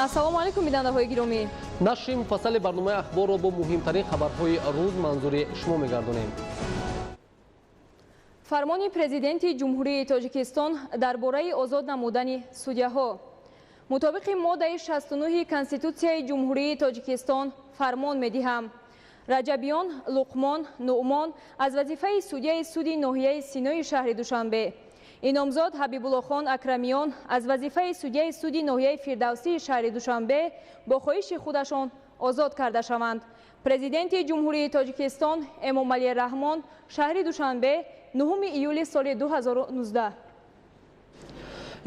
ассалому алайкум бинандаҳои гиромӣ. нашри муфассали барномаи ахборро бо муҳимтарин хабарҳои рӯз манзури шумо мегардонем. фармони президенти ҷумҳурии Тоҷикистон дар бораи озод намудани судяҳо. мутобиқи моддаи 69 Конститутсияи ҷумҳурии Тоҷикистон фармон медиҳам. Раҷабиён Луқмон Нуъмон аз вазифаи судяи суди ноҳияи Синои шаҳри Душанбе, иномзод Ҳабибуллохон Акрамиён аз вазифаи судяи суди ноҳияи Фирдавсии шаҳри Душанбе бо хоҳиши худашон озод карда шаванд. Президенти ҷумҳурии Тоҷикистон Эмомалӣ Раҳмон шаҳри Душанбе 9 июли соли 2019.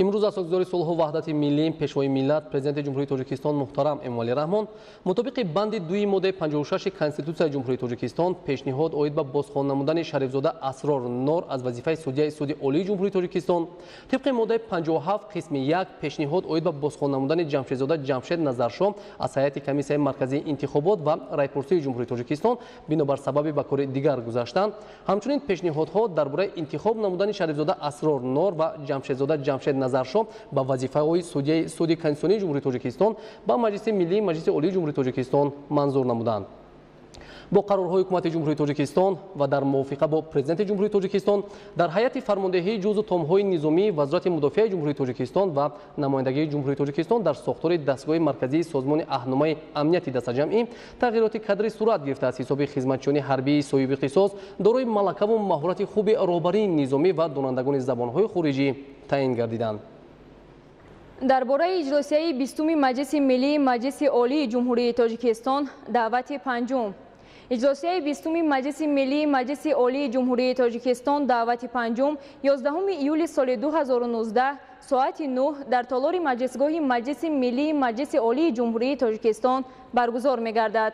имрӯз асосгузори сулҳу ваҳдати миллӣ пешвои миллат президенти ҷумҳурии Тоҷикистон муҳтарам Эмомалӣ Раҳмон мутобиқи банди 2 моддаи 56 Конститутсияи ҷумҳурии Тоҷикистон пешниҳод оид ба бозхон намудани Шарифзода Асрор Нор аз вазифаи судяи суди олии ҷумҳурии Тоҷикистон, тибқи моддаи 57 қисми 1 пешниҳод оид ба бозхон намудани Ҷамшедзода Ҷамшед Назаршо аз ҳайати комиссияи марказии интихобот ва райпурсии ҷумҳурии Тоҷикистон бинобар сабаби ба кори дигар гузаштан, ҳамчунин пешниҳодҳо дар бораи интихоб намудани Шарифзода Асрор Нор ва Ҷамшедзода Ҷамшед Назаршо ба вазифаҳои судяи суди Конститутсионии ҷумҳурии Тоҷикистон ба Маҷлиси Миллии Маҷлиси Олии ҷумҳурии Тоҷикистон манзур намуданд. бо қарорҳои ҳукумати ҷумҳурии Тоҷикистон ва дар мувофиқа бо президенти ҷумҳурии Тоҷикистон дар ҳайати фармондеҳии ҷузъу томҳои низомии Вазорати мудофиаи ҷумҳурии Тоҷикистон ва намояндагии ҷумҳурии Тоҷикистон дар сохтори дастгоҳи марказии созмони аҳномаи амнияти дастаҷамъӣ тағйироти кадри сурат гирифта аз ҳисоби хизматчиёни ҳарбии соҳиби қисос дорои малакаву маҳорати хуби роҳбарии низомӣ ва донандагони забонҳои хориҷӣ таъин гардиданд. дар бораи иҷлосияи 20 Маҷлиси Миллии Маҷлиси Олии ҷумҳурии Тоҷикистон даъвати панҷум. иҷлосияи 20 Маҷлиси Миллии Маҷлиси Олии ҷумҳурии Тоҷикистон даъвати панҷум 11 июли соли 2019 соати 9 дар толори маҷлисгоҳи Маҷлиси Миллии Маҷлиси Олии ҷумҳурии Тоҷикистон баргузор мегардад.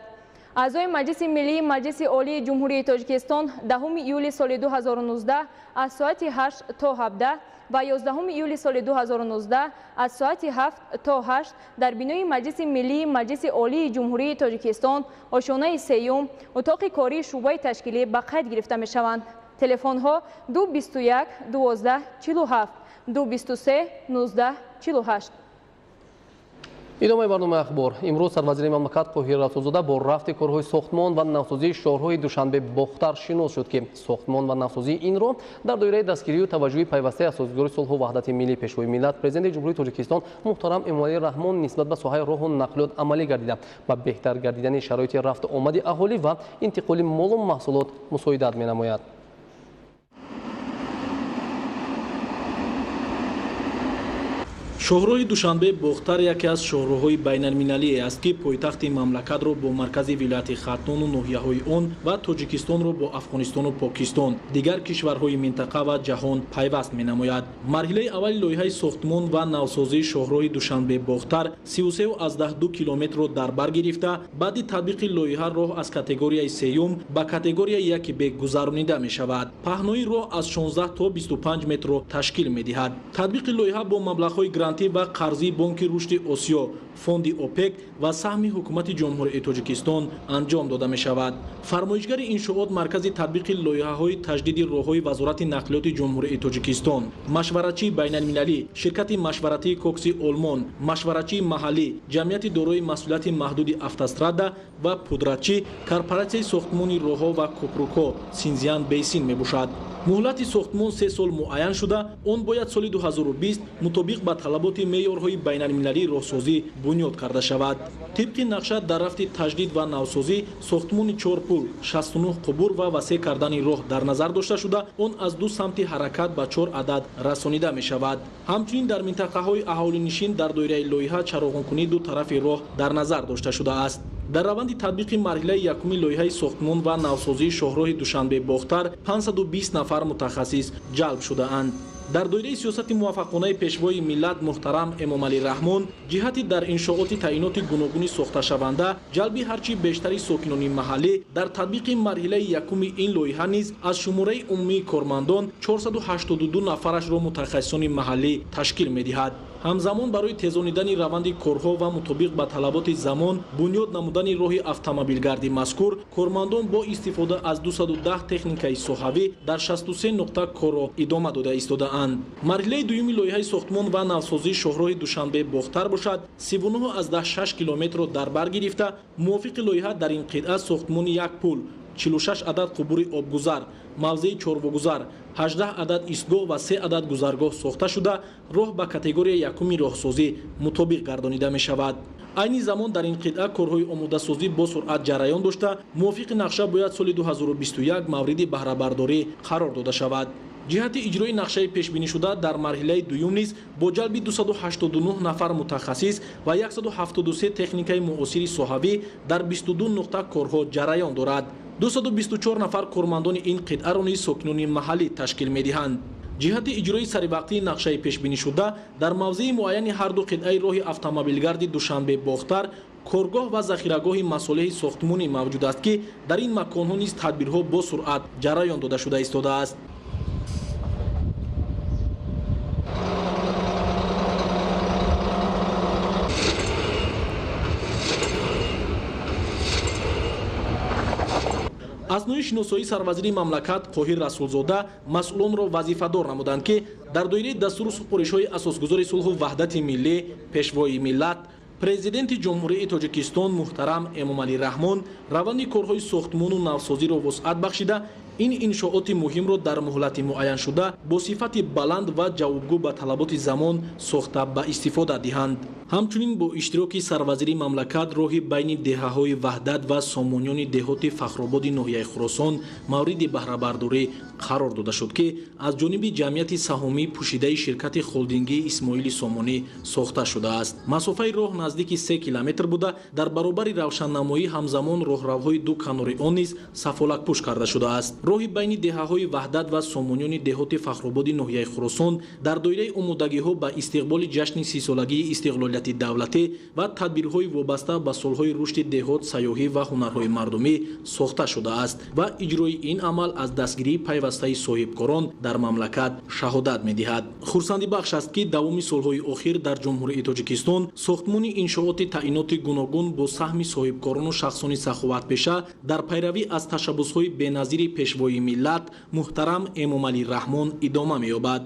аъзои Маҷлиси Миллии Маҷлиси Олии ҷумҳурии Тоҷикистон 10 июли соли 2019 аз соати 8 то 17 ва 11 июли соли 2019 аз соати 7 то 8 дар бинои Маҷлиси Миллии Маҷлиси Олии ҷумҳурии Тоҷикистон ошонаи сеюм утоқи кории шуъбаи ташкилӣ ба қайд гирифта мешаванд. телефонҳо 221 12 47 223 19 48. идомаи барномаи ахбор. имрӯз сарвазири мамлакат Қоҳир Рафсонзода бо рафти корҳои сохтмон ва навсозии шоҳрҳои Душанбе Бохтар шинос шуд ки сохтмон ва навсозии инро дар доираи дастгирию таваҷҷӯҳи пайвастаи асосгузори сулҳу ваҳдати миллӣ пешвои миллат президенти ҷумҳурии Тоҷикистон муҳтарам Эмомалӣ Раҳмон нисбат ба соҳаи роҳу нақлиёт амалӣ гардида ба беҳтар гардидани шароити рафту омади аҳолӣ ва интиқоли молу маҳсулот мусоидат менамояд. шоҳроҳи Душанбе Бохтар яке аз шоҳроҳои байналмилалие аст ки пойтахти мамлакатро бо маркази вилояти Хатнону ноҳияҳои он ва Тоҷикистонро бо Афғонистону Покистон, дигар кишварҳои минтақа ва ҷаҳон пайваст менамояд. марҳилаи аввали лоиҳаи сохтмон ва навсозии шоҳроҳи Душанбе Бохтар 33,2 километрро дар бар гирифта, баъди татбиқи лоиҳа роҳ аз категорияи сеюм ба категорияи 1Б гузаронида мешавад. паҳнои роҳ аз 16 то 25 метрро ташкил медиҳад. татбиқи лоиҳа бо маблағҳои гранти ва қарзи Бонки рушди Осиё, фонди ОПЕК ва саҳми ҳукумати ҷумҳурии Тоҷикистон анҷом дода мешавад. фармоишгари иншоот маркази татбиқи лоиҳаҳои таҷдиди роҳҳои Вазорати нақлиёти ҷумҳурии Тоҷикистон, машваратчии байналмилалӣ, ширкати машваратии Кокси Олмон, машваратчии маҳаллӣ, ҷамъияти дорои масъулияти маҳдуди Автострада ва пудратчӣ, корпоратсияи сохтмони роҳҳо ва кӯпрукҳо Синзиян Бейсин мебошад. муҳлати сохтмон 3 сол муайян шуда, он бояд соли 2020 мутобиқ ба талаботи меъёрҳои байналмилалии роҳсозӣ бунёд карда шавад. тибқи нақша дар рафти таҷдид ва навсозӣ сохтмони 4 пул, 69 қубур ва васеъ кардани роҳ дар назар дошта шуда, он аз 2 самти ҳаракат ба 4 адад расонида мешавад. ҳамчунин дар минтақаҳои аҳолинишин дар доираи лоиҳа чароғонкунии ду тарафи роҳ дар назар дошта шудааст. дар раванди татбиқи марҳилаи якуми лоиҳаи сохтмон ва навсозии шоҳроҳи Душанбе Бохтар 520 нафар мутахассис ҷалб шудаанд. дар доираи сиёсати муваффақонаи пешвои миллат муҳтарам Эмомалӣ Раҳмон ҷиҳати дар иншооти таъиноти гуногуни сохташаванда ҷалби ҳарчи бештари сокинони маҳаллӣ дар татбиқи марҳилаи якуми ин лоиҳа низ аз шумораи умумии кормандон 482 нафарашро мутахассисони маҳаллӣ ташкил медиҳад. ҳамзамон барои тезонидани раванди корҳо ва мутобиқ ба талаботи замон бунёд намудани роҳи автомобилгарди мазкур, кормандон бо истифода аз 210 техникаи соҳавӣ дар 63 нуқта корро идома дода истодаанд. омадаанд. марҳилаи дуюми лоиҳаи сохтмон ва навсозии шоҳроҳи душанбе бохтар бошад 39,6 километрро дар бар гирифта мувофиқи лоиҳа дар ин қитъа сохтмони як пул, 46 адад қубури обгузар, мавзеи чорвогузар, 18 адад истгоҳ ва 3 адад гузаргоҳ сохта шуда роҳ ба категорияи якуми роҳсозӣ мутобиқ гардонида мешавад. айни замон дар ин қитъа корҳои омодасозӣ бо суръат ҷараён дошта мувофиқи нақша бояд соли 2021 мавриди баҳрабардорӣ қарор дода шавад. ҷиҳати иҷрои нақшаи пешбинишуда дар марҳилаи дуюм низ бо ҷалби 289 нафар мутахассис ва 173 техникаи муосири соҳавӣ дар 22 нуқта корҳо ҷараён дорад. 224 нафар кормандони ин қитъаро низ сокинони маҳаллӣ ташкил медиҳанд. ҷиҳати иҷрои саривақтии нақшаи пешбинишуда дар мавзеи муайяни ҳарду қитъаи роҳи автомобилгарди душанбе бохтар коргоҳ ва захирагоҳи масолеҳи сохтмонӣ мавҷуд аст ки дар ин маконҳо низ тадбирҳо бо суръат ҷараён дода шуда истодааст. аснои шиносоии сарвазири мамлакат Қоҳир Расулзода масъулонро вазифадор намуданд ки дар доираи дастуру супоришҳои асосгузори сулҳу ваҳдати миллӣ пешвои миллат президенти ҷумҳурии Тоҷикистон муҳтарам Эмомалӣ Раҳмон раванди корҳои сохтмону навсозиро вусъат бахшида ин иншооти муҳимро дар муҳлати муайяншуда бо сифати баланд ва ҷавобгӯ ба талаботи замон сохта ба истифода диҳанд. ҳамчунин бо иштироки сарвазири мамлакат роҳи байни деҳаҳои ваҳдат ва сомонёни деҳоти фахрободи ноҳияи Хуросон мавриди баҳрабардорӣ қарор дода шуд ки аз ҷониби ҷамъияти саҳомии пӯшидаи ширкати холдингии Исмоили Сомонӣ сохта шудааст. масофаи роҳ наздики 3 километр буда дар баробари равшаннамоӣ ҳамзамон роҳравҳои ду канори он низ сафолакпӯш карда шудааст. роҳи байни деҳаҳои ваҳдат ва сомонёни деҳоти фахрободи ноҳияи Хуросон дар доираи омодагиҳо ба истиқболи ҷашни 30-солагии истиқлолияти давлатӣ ва тадбирҳои вобаста ба солҳои рушди деҳот, сайёҳӣ ва ҳунарҳои мардумӣ сохта шудааст ва иҷрои ин амал аз дастгирии пайвастаи соҳибкорон дар мамлакат шаҳодат медиҳад. хурсандибахш аст ки давоми солҳои охир дар ҷумҳурии Тоҷикистон сохтмони иншооти таъиноти гуногун бо саҳми соҳибкорону шахсони саховатпеша дар пайравӣ аз ташаббусҳои беназири пешвои миллат муҳтарам Эмомалӣ Раҳмон идома меёбад.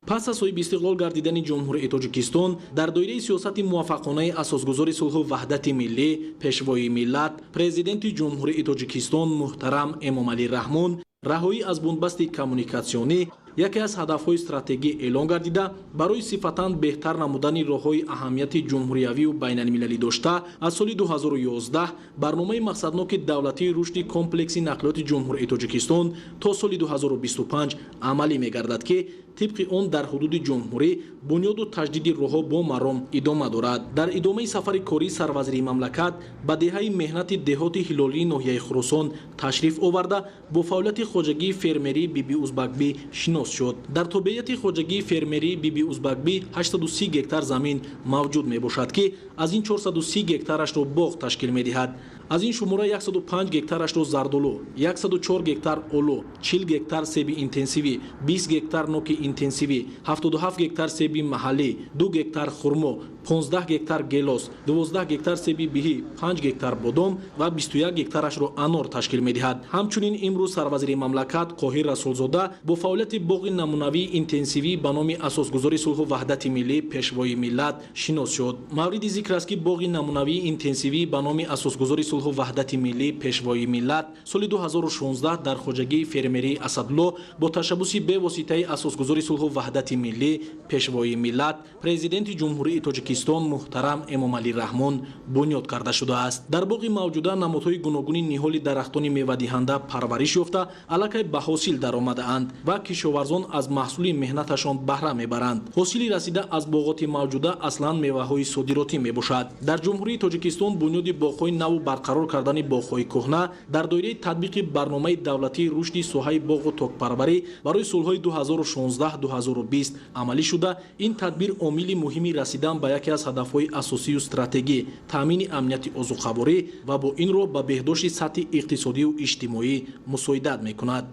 пас аз соҳиби истиқлол гардидани ҷумҳурии Тоҷикистон дар доираи сиёсати муваффақонаи асосгузори сулҳу ваҳдати миллӣ пешвои миллат президенти ҷумҳурии Тоҷикистон муҳтарам Эмомалӣ Раҳмон раҳоӣ аз бунбасти коммуникатсионӣ яке аз ҳадафҳои стратегӣ эълон гардида барои сифатан беҳтар намудани роҳҳои аҳамияти ҷумҳуриявию байналмилалӣ дошта аз соли 2011 барномаи мақсадноки давлатии рушди комплекси нақлиёти ҷумҳурии Тоҷикистон то соли 2025 амалӣ мегардад ки тибқи он дар ҳудуди ҷумҳурӣ бунёду таҷдиди роҳҳо бо маром идома дорад. дар идомаи сафари кории сарвазири мамлакат ба деҳаи меҳнати деҳоти ҳилолии ноҳияи Хуросон ташриф оварда бо фаъолияти хоҷагии фермерии Биби Узбакби шинос шуд. дар тобеияти хоҷагии фермерии Биби Узбакби 830 гектар замин мавҷуд мебошад ки аз ин 430 гектарашро боғ ташкил медиҳад. аз ин шумора 105 гектарашро зардолу, 104 гектар олу, 40 гектар себи интенсивӣ, 20 гектар ноки интенсивӣ, 77 гектар себи маҳаллӣ, 2 гектар хурмо, 15 гектар гелос, 12 гектар себи биҳӣ, 5 гектар бодом ва 21 гектарашро анор ташкил медиҳад. ҳамчунин имрӯз сарвазири мамлакат Қоҳир Расулзода бо фаъолияти боғи намунавии интенсивӣ ба номи асосгузори сулҳу ваҳдати миллӣ пешвои миллат шинос шуд. мавриди зикр аст ки боғи намунавии интенсивӣ ба номи асосгузори сулҳу ваҳдати миллӣ пешвои миллат соли 2016 дар хоҷагии фермерии Асадулло бо ташаббуси бевоситаи асосгузори сулҳу ваҳдати миллӣ пешвои миллат президенти ҷумҳурии Тоҷикистон муҳтарам Эмомалӣ Раҳмон бунёд карда шудааст. дар боғи мавҷуда намудҳои гуногуни ниҳоли дарахтони мевадиҳанда парвариш ёфта аллакай ба ҳосил даромадаанд ва кишоварзон аз маҳсули меҳнаташон баҳра мебаранд. ҳосили расида аз боғоти мавҷуда аслан меваҳои содиротӣ мебошад. дар ҷумҳурии Тоҷикистон бунёди боғҳои наву барқарор кардани боғҳои кӯҳна дар доираи татбиқи барномаи давлатии рушди соҳаи боғу токпарварӣ барои солҳои 2016-2020 амалӣ шуда ин тадбир омили муҳими расидан ба яке аз ҳадафҳои асосию стратегӣ таъмини амнияти озуқаворӣ ва бо инро ба беҳдошти сатҳи иқтисодию иҷтимоӣ мусоидат мекунад.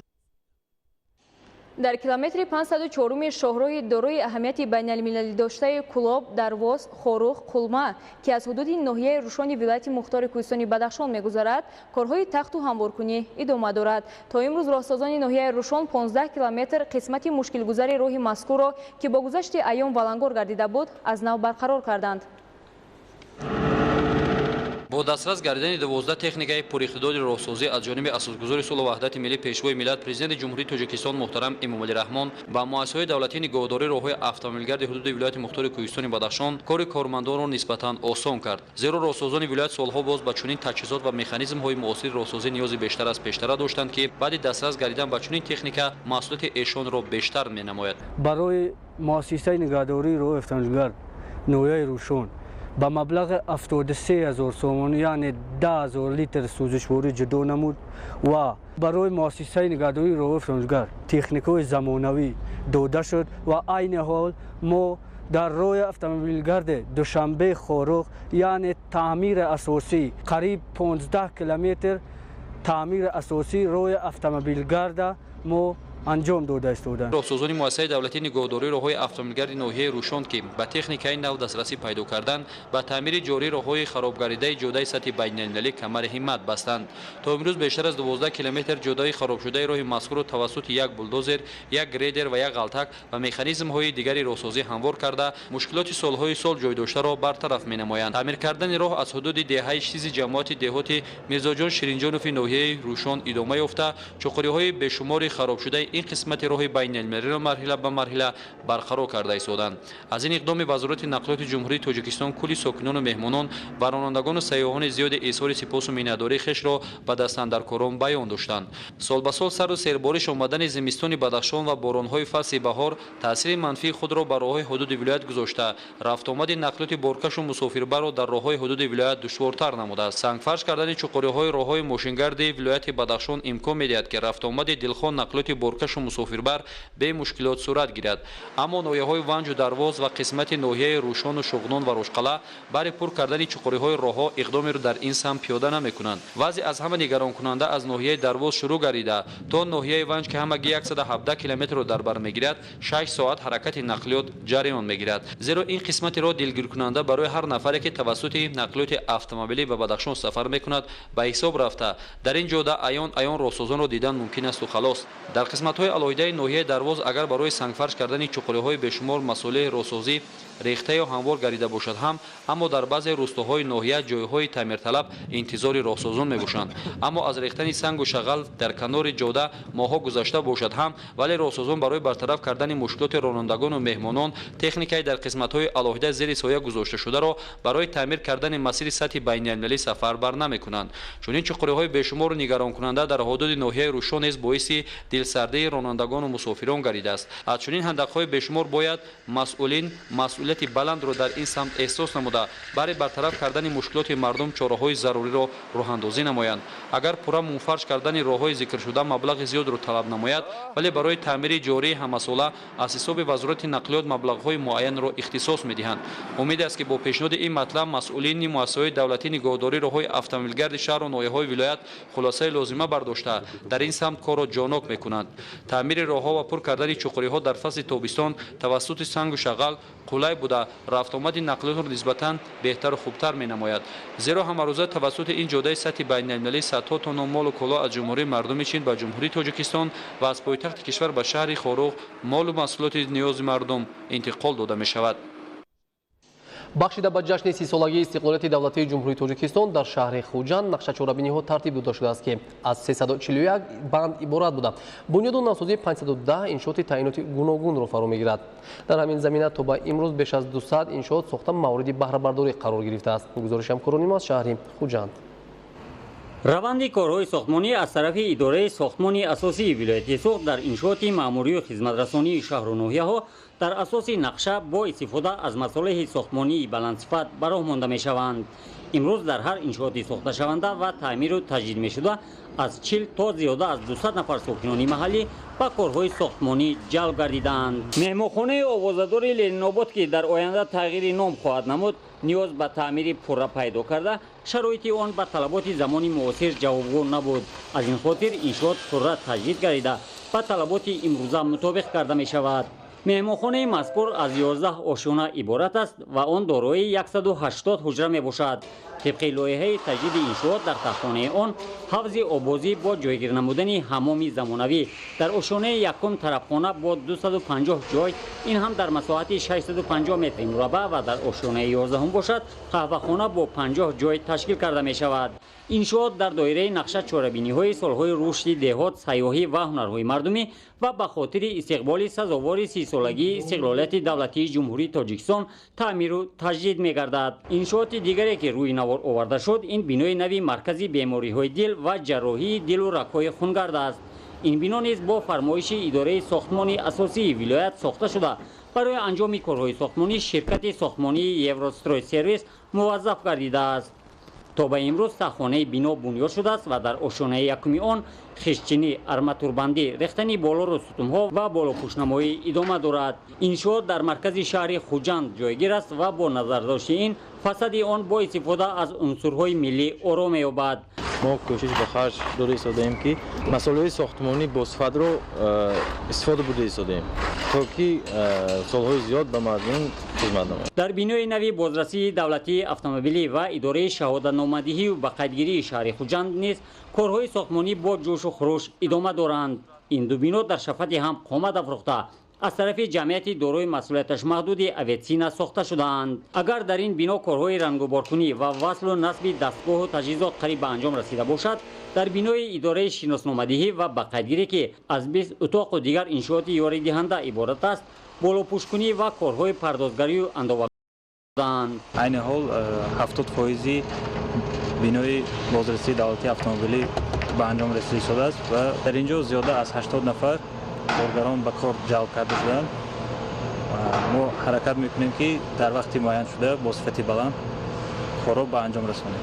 در کیلومتر 504 شاهراه دارای اهمیت بین‌المللی داشته کلاب، درواز، خاروخ، قلمه که از حدود ناحیه روشن ولایت مختار کوهستان بدخشان می‌گذرد، کارهای تخت و هموارکنی ادامه دارد. تا امروز راهسازان ناحیه روشن 15 کیلومتر قسمت مشکل‌گذار راه مذکور را که با گذشت ایام ولنگار گردیده بود، از نو برقرار کردند. با دسترس گردیدن 12 تکنیکای پراقتدار راهسازی از جانب اساسگذار صلح و وحدت ملی پیشوای ملت پرزیدنت جمهوری تاجیکستان محترم امامعلی رحمان با مؤسسه‌های دولتی نگهداری راه‌های اتومبیلگرد حدود ولایت مختار کوهستان بدخشان کار کارمندان را نسبتاً آسان کرد. زیرا راهسازان ولایت سالها باز با چنین تجهیزات و مکانیزم‌های معاصر راهسازی نیاز بیشتر از پیشتر داشتند که بعد دسترس گردیدن با چنین تکنیکا مسئولیت ایشان را بیشتر می‌نماید. برای مؤسسه نگهداری راه اتومبیلگرد نویای روشن با مبلغ 73,000 سومون یعنی 10,000 لیتر سوزشواری جدا نمود و برای مؤسسه نگهداری راه اتومبیلگرد تکنیک‌های زمانوی داده شد و عین حال ما در راه اتومبیلگرد دوشنبه خاروخ یعنی تعمیر اساسی قریب 15 کیلومتر تعمیر اساسی راه اتومبیلگرد ما انجام داده استودند. راهسازان مؤسسه دولتی نگهداری راه‌های اتومبیلگرد ناحیه روشن که با تکنیکای نو دسترسی پیدا کردند با تعمیر جاری راه‌های خراب گردیده جدای سطح بین‌المللی کمر همت بستند. تا امروز بیشتر از 12 کیلومتر جدای خراب شده راه مذکور توسط یک بولدوزر، یک گریدر و یک غلطک و مکانیزم‌های دیگری راهسازی هموار کرده مشکلات سال‌های سال جای داشته را برطرف می‌نمایند. تعمیر کردن راه از حدود دهه 60 جماعت دهاتی میرزاجان شیرینجانوف ناحیه روشن ادامه یافته چقاری‌های بیشماری خراب شده این قسمت راه بین‌المللی را مرحله به مرحله برقرار کرده ایستادند. از این اقدام وزارت نقلیات جمهوری تاجیکستان کلی ساکنان و مهمانان و رانندگان و سیاحان زیاد اظهار سپاس و مینه‌داری خویش را به دست اندرکاران بیان داشتند. سال به سال سر و سیربارش آمدن زمستان بدخشان و باران‌های فصل بهار تاثیر منفی خود را بر راه‌های حدود ولایت گذاشته رفت آمد نقلیات بارکش و مسافربر را در راه‌های حدود ولایت دشوارتر نموده است. سنگفرش کردن چقاری‌های راه‌های ماشینگرد ولایت بدخشان امکان می‌دهد که رفت آمد دلخواه نقلیات بارکش و مسافربر به مشکلات صورت گیرد. اما ناحیه‌های ونج و درواز و قسمت ناحیه روشن و شغنان و روشقلا برای پر کردن چقاری‌های راه‌ها اقدامی را در این سمت پیاده نمی‌کنند. وضع از همه نگران کننده از ناحیه درواز شروع گردیده تا ناحیه ونج که همگی 117 کیلومتر را در بر می‌گیرد 6 ساعت حرکت نقلیات جریان می‌گیرد. زیرا این قسمت را دلگیر کننده برای هر نفری که توسط نقلیات اتومبیلی به بدخشان سفر می‌کند به حساب رفته. در این جاده عیان راهسازان را دیدن ممکن است و خلاص. در قسمت‌های علاوه ناحیه درواز اگر برای سنگفرش کردن چقاری‌های بیشمار مسئله راهسازی ریخته یا هموار گردیده باشد هم اما در بعضی روستاهای ناحیه جایهای تعمیر طلب انتظار راهسازان میباشند. اما از ریختن سنگ و شغل در کنار جاده ماها گذشته باشد هم ولی راهسازان برای برطرف کردن مشکلات رانندگان و مهمانان تکنیکای در قسمت‌های علاوه زیر سایه گذاشته شده را برای تعمیر کردن مسیر سطح بین‌المللی سفر بر نمی‌کنند. چون این چقاری‌های بیشمار نگران کننده در حدود ناحیه روشن نیز باعث دلسردی رانندگان و مسافران گردیده است. از چنین هندق‌های بیشمار باید مسئولین مسئولیت بلند را در این سمت احساس نموده برای برطرف کردن مشکلات مردم چاره‌های ضروری را راه‌اندازی نمایند. اگر پورا منفرش کردن راه‌های ذکر شده مبلغ زیاد را طلب نماید ولی برای تعمیر جاری همساله از حساب وزارت نقلیات مبلغ‌های معین را اختصاص می‌دهند. امید است که با پیشنهاد این مطلب مسئولین مؤسسه‌های دولتی نگهداری راه‌های اتومبیلگرد شهر و ناحیه‌های ولایت خلاصه لازمه برداشته در این سمت کار را جانب می‌کنند. تعمیر راه‌ها و پر کردن چقاری‌ها در فصل تابستان توسط سنگ و شغل قلای بوده رفت آمد نقلیات را نسبتاً بهتر و خوبتر می‌نماید. زیرا همه روزه توسط این جاده سطح بین‌المللی صدها تن مال و کالا از جمهوری مردم چین به جمهوری تاجیکستان و از پایتخت کشور به شهر خاروخ مال و محصولات نیاز مردم انتقال داده می‌شود. بخشیده به جشن 30 سالگی استقلالیت دولتی جمهوری تاجیکستان در شهر خوجند نقشه‌چاربینی‌ها ترتیب داده شده است که از 341 بند عبارت بوده. بنیاد و نوسازی 510 انشاءات تعییناتی گوناگون را فرا می‌گیرد. در همین زمینه تا به امروز بیش از 200 انشاءات ساخته مورد بهره برداری قرار گرفته است. گزارش همکاران ما از شهر خوجند. روند کارهای ساختمانی از طرف اداره ساختمانی اساسی ولایت سوخت در انشاءات معماری و خدمترسانی شهر و ناحیه‌ها در اساس نقشه با استفاده از مصالح ساختمانی بلندصفت براه مانده می‌شوند. امروز در هر انشاءاتی ساخته شونده و تعمیر و تجدید می‌شده از 40 تا زیاده از 200 نفر ساکنان محلی با کارهای ساختمانی جلب گردیدند. مهمانخانه آوازه‌داری لنین آباد که در آینده تغییر نام خواهد نمود، نیاز به تعمیر پورا پیدا کرده، شرایط آن به طلبات زمان معاصر جوابگو نبود. از این خاطر انشاءات پورا تجدید گردیده با طلبات امروزه مطابق کرده می شود. مهمانخانه مذکور از 11 آشیانه عبارت است و آن دارای 180 حجره می باشد. طبق لایحه تجدید انشاءات در تخانه آن حوض آبازی با جایگیر نمودن حمام زمانوی، در آشیانه یکم طرفخانه با 250 جای، این هم در مساحت 650 متر مربع و در آشیانه 11 هم باشد قهوه‌خانه با 50 جای تشکیل کرده می شود. انشاءات در دایره نقشه چاره‌بینی های سالهای رشد دهات، سیاحی و هنرهای مردمی و به خاطر استقبال سزاوار 30 سالگی استقلالیت دولتی جمهوری تاجیکستان تعمیر و تجدید می گردد. انشاءات دیگری که روی نوار آورده شد این بینای نوی مرکزی بیماری‌های دل و جراحی دل و رگ‌های خونگرد است. این بنا نیز با فرمایش اداره ساختمانی اساسی ولایت ساخته شده. برای انجام کارهای ساختمانی شرکت ساختمانی یوروستروی سرویس موظف گردیده است. تا به امروز ساختمانه بنا بنیاد شده است و در آشیانه یکمی آن خشتچینی، ارماتوربندی، ریختن بالا رو ستون‌ها و بالا پوشنمایی ادامه دارد. انشاءات در مرکز شهر خوجند جایگیر است و با نظر داشت این فساد آن با استفاده از عنصرهای ملی آرام یابد. ما کوشش به خرج دور ایستادیم که مسائل ساختمانی با صفت رو استفاده بوده ایستادیم تا که سالهای زیاد به مردم خدمت نماید. در بینای نوی بازرسی دولتی اتومبیلی و اداره شهادتنامه‌دهی و به قیدگیری شهر خوجند نیز کارهای ساختمانی با جوش و خروش ادامه دارند. این دو بنا در شفت هم قامت افروخته از طرف جمعیت دارای مسئولیتش محدود اویتسینا ساخته شدند. اگر در این بنا کارهای رنگ و بارکنی و وصل و نصب دستگاه و تجهیزات قریب به انجام رسیده باشد، در بنای اداره شناسنامه‌دهی و به قیدگیری که از 20 اتاق و دیگر انشاءات یاری دهنده عبارت است، بالا پوشکنی و کارهای پردازگری و اندازه‌گیری دارند. عین حال 70% بنای بازرسی دولتی اتومبیلی به انجام رسیده شده است و در اینجا زیاده از 80 نفر کارگران به کار جلب کرده شدند. ما حرکت میکنیم که در وقتی معین شده با صفت بلند کارها به انجام رسانیم.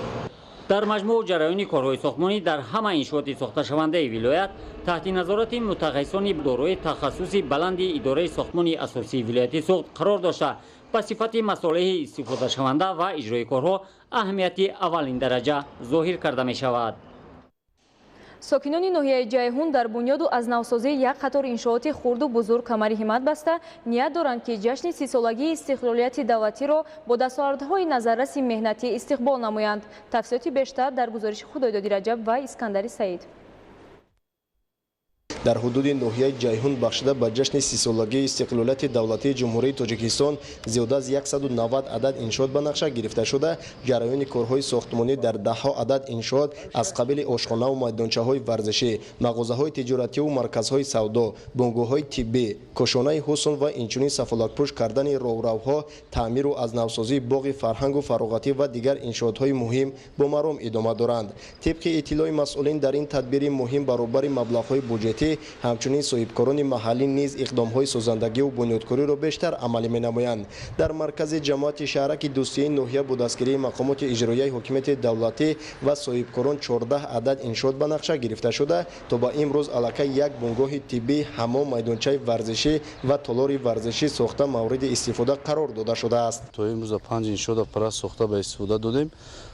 در مجموع جریان کارهای ساختمانی در همه انشاءات ساخته شونده ولایت تحت نظارت متخصصان دارای تخصص بلند اداره ساختمانی اساسی ولایتی ساخت قرار داشته به صفت مصالح استفاده شونده و اجرای کارها اهمیت اولین درجه ظاهر کرده می شود. ساکنان ناحیه جیهون در بنیاد و از نوسازی یک قطار انشاءات خرد و بزرگ کمر همت بسته نیت دارند که جشن 30 سالگی استقلالیت دولتی را با دستاوردهای نظررس مهنتی استقبال نمایند. تفصیلات بیشتر در گزارش خدایداد رجب و اسکندر سعید. در حدود ناحیه جیهون بخشیده به جشن 30 سالگی استقلالیت دولتی جمهوری تاجیکستان زیاده از 190 عدد انشاءات به نقشه گرفته شده. جریان کارهای ساختمانی در دهها عدد انشاءات از قبیل آشخانه و میدانچه‌های ورزشی، مغازه‌های تجارتی و مرکزهای سودا، بنگوهای طبی، کاشانه حسن و اینچنین سفالک‌پوش کردن راهروها، تعمیر و از نوسازی باغ فرهنگ و فراغتی و دیگر انشاءات‌های مهم با مرام ادامه دارند. طبق اطلاع مسئولین در این تدبیر مهم برابر مبلغ‌های بودجتی همچنین صاحبکاران محلی نیز اقدام‌های سازندگی و بنیادکاری را بیشتر عملی می‌نمایند. در مرکز جماعت شهرک دوستی ناحیه با دستگیری مقامات اجرایی حکومت دولتی و صاحبکاران 14 عدد انشاءات به نقشه گرفته شده تا با امروز علاقه یک بنگاه طبی، حمام، میدانچه ورزشی و تالار ورزشی ساخته مورد استفاده قرار داده شده است. تا امروز 5 انشاءات پرا ساخته به استفاده دادیم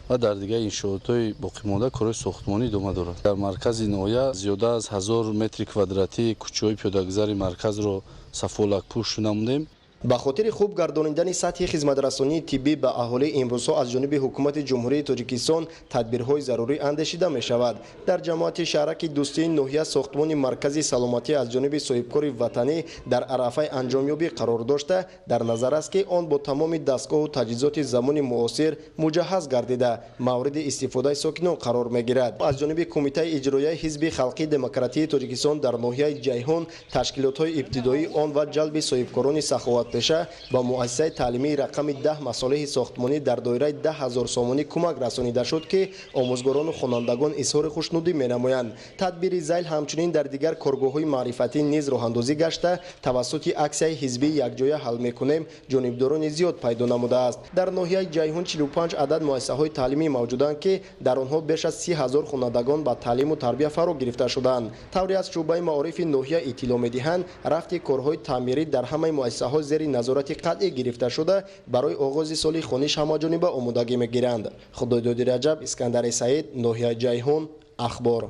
و در دیگر انشاءات‌های باقی مانده کارهای ساختمانی ادامه دارد. در مرکز ناحیه زیاده از 1000 متر کвадрати کوچه‌های پیاده‌گذاری مرکز را سفالک‌پوش نمودیم. به خاطر خوب گردانیدن سطح خدمترسانی طبی به اهالی امروزها از جانب حکومت جمهوری تاجیکستان تدبیرهای ضروری اندیشیده می شود. در جماعت شهرک دوستی ناحیه ساختمان مرکزی سلامتی از جانب صاحبکار وطنی در عرفه انجامیابی قرار داشته در نظر است که آن با تمام دستگاه و تجهیزات زمان معاصر مجهز گردیده مورد استفاده ساکنان قرار می گیرد. از جانب کمیته اجرایی حزب خلقی دموکراتی تاجیکستان در ناحیه جیهون تشکیلات های ابتدایی آن و جلب صاحبکاران سخاوت пеша ба муассисаи таълимии рақами 10 масолиҳи сохтмонӣ дар доираи 10,000 сомонӣ кӯмак расонида шуд ки омӯзгорону хонандагон изҳори хушнудӣ менамоянд. тадбири зайл ҳамчунин дар дигар коргоҳҳои маърифатӣ низ роҳандозӣ гашта тавассути аксияи ҳизбии якҷоя ҳал мекунем ҷонибдорони зиёд пайдо намудааст. дар ноҳияи ҷайҳун 45 адад муассисаҳои таълимӣ мавҷуданд ки дар онҳо беш аз 30,000 хонандагон ба таълиму тарбия фаро гирифта шуданд. тавре аз шӯъбаи маорифи ноҳия иттилоъ медиҳанд рафти корҳои таъмирӣ дар ҳамаи муассисаҳо зери назорати қатъӣ гирифта шуда барои оғози соли хониш ҳамаҷониба омодагӣ мегиранд. худойдоди раҷаб, искандари саид, ноҳияи ҷайҳун, ахбор.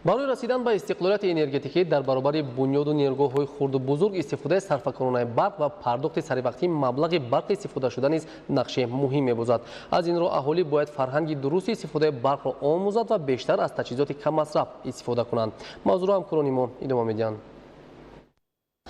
барои расидан ба истиқлолияти энергетикӣ дар баробари бунёду нерӯгоҳҳои хурду бузург истифодаи сарфакоронаи барқ ва пардохти саривақтӣ маблағи барқи истифодашуда низ нақши муҳим мебозад. аз ин ро аҳолӣ бояд фарҳанги дурусти истифодаи барқро омӯзад ва бештар аз таҷҳизоти камасраф истифода кунанд. мавзӯъро ҳамкорони мо идома медиҳанд.